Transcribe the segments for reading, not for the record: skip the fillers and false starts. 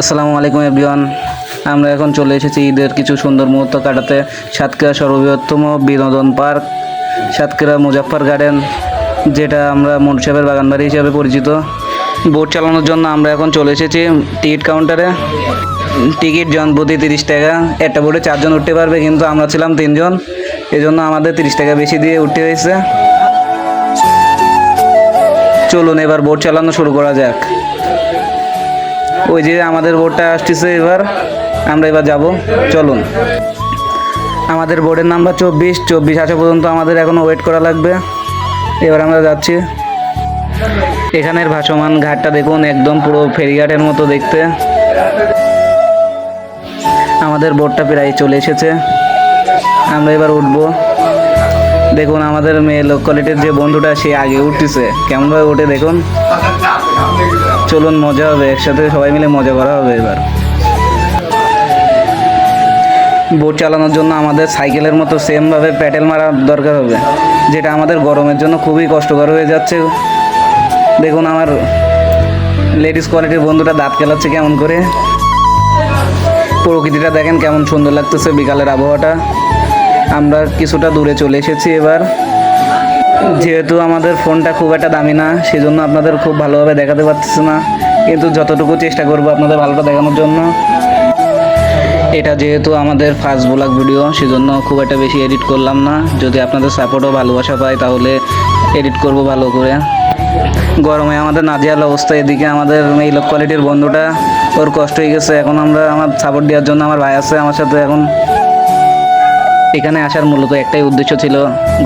আসসালামু আলাইকুম এভরিওয়ান। আমরা এখন চলে এসেছি ঈদের কিছু সুন্দর মুহূর্ত কাটাতে সাতক্ষীরা সর্ববৃহত্তম বিনোদন পার্ক সাতক্ষীরা মুজাফফর গার্ডেন, যেটা আমরা মনসু সাহেবের বাগানবাড়ি হিসেবে পরিচিত। বোট চালানোর জন্য আমরা এখন চলে এসেছি টিকিট কাউন্টারে। টিকিট জন প্রতি 30 টাকা। একটা বোটে 4 জন উঠতে পারবে, কিন্তু আমরা ছিলাম 3 জন, এজন্য আমাদের 30 টাকা বেশি দিয়ে উঠতে হয়েছে। চলুন এবার বোট চালানো শুরু করা যাক। ওই যে আমাদের বোটটা আসতেছে, আমরা এবার যাব। চলুন। আমাদের বোর্ডের নাম্বার 24 আসা পর্যন্ত আমাদের এখনও ওয়েট করা লাগবে। এবার আমরা যাচ্ছি। এখানের ভাসমান ঘাটটা দেখুন, একদম পুরো ফেরিঘাটের মতো দেখতে। আমাদের বোটটা প্রায় চলে এসেছে, আমরা এবার উঠব। দেখুন আমাদের মেয়ে লো কোয়ালিটির যে বন্ধুটা, সে আগে উঠতেছে, কেমনভাবে উঠে দেখুন। চলুন, মজা হবে, একসাথে সবাই মিলে মজা করা হবে। এবার বোট চালানোর জন্য আমাদের সাইকেলের মতো সেমভাবে প্যাডেল মারা দরকার হবে, যেটা আমাদের গরমের জন্য খুবই কষ্টকর হয়ে যাচ্ছে। দেখুন আমার লেডিস কোয়ালিটির বন্ধুটা দাঁত কেলাচ্ছে কেমন করে। প্রকৃতিটা দেখেন কেমন সুন্দর লাগতেছে, বিকালের আবহাওয়াটা। আমরা কিছুটা দূরে চলে এসেছি এবার। যেহেতু আমাদের ফোনটা খুব একটা দামি না, সেজন্য আপনাদের খুব ভালোভাবে দেখাতে পারতেছে না, কিন্তু যতটুকু চেষ্টা করবো আপনাদের ভালোটা দেখানোর জন্য। এটা যেহেতু আমাদের ফার্স্ট ব্লগ ভিডিও, সেজন্য খুব একটা বেশি এডিট করলাম না। যদি আপনাদের সাপোর্ট ও ভালোবাসা পাই তাহলে এডিট করব ভালো করে। গরমে আমাদের নাজেহাল অবস্থা। এদিকে আমাদের এই লো কোয়ালিটির বন্ধুটা, ওর কষ্ট হয়ে গেছে। এখন আমার সাপোর্ট দেওয়ার জন্য আমার ভাই আছে আমার সাথে। এখন এখানে আসার মূলত একটাই উদ্দেশ্য ছিল,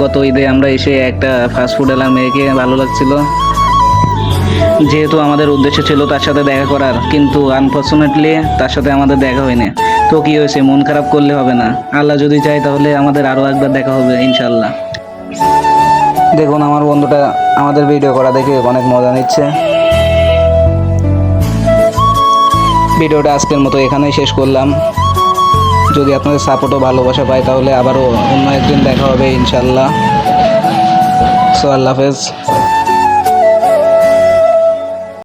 গত ঈদে আমরা এসে একটা ফাস্টফুড এলার মেয়েকে ভালো লাগছিল, যেহেতু আমাদের উদ্দেশ্য ছিল তার সাথে দেখা করার, কিন্তু আনফর্চুনেটলি তার সাথে আমাদের দেখা হয়নি। তো কী হয়েছে, মন খারাপ করলে হবে না। আল্লাহ যদি চায় তাহলে আমাদের আরও একবার দেখা হবে ইনশাল্লাহ। দেখুন আমার বন্ধুটা আমাদের ভিডিও করা দেখে অনেক মজা নিচ্ছে। ভিডিওটা আজকের মতো এখানেই শেষ করলাম। যদি আপনাদের সাপোর্ট ও ভালোবাসা পাই তাহলে আবারও অন্য একদিন দেখা হবে ইনশাল্লাহ। সো আল্লাহ হাফেজ।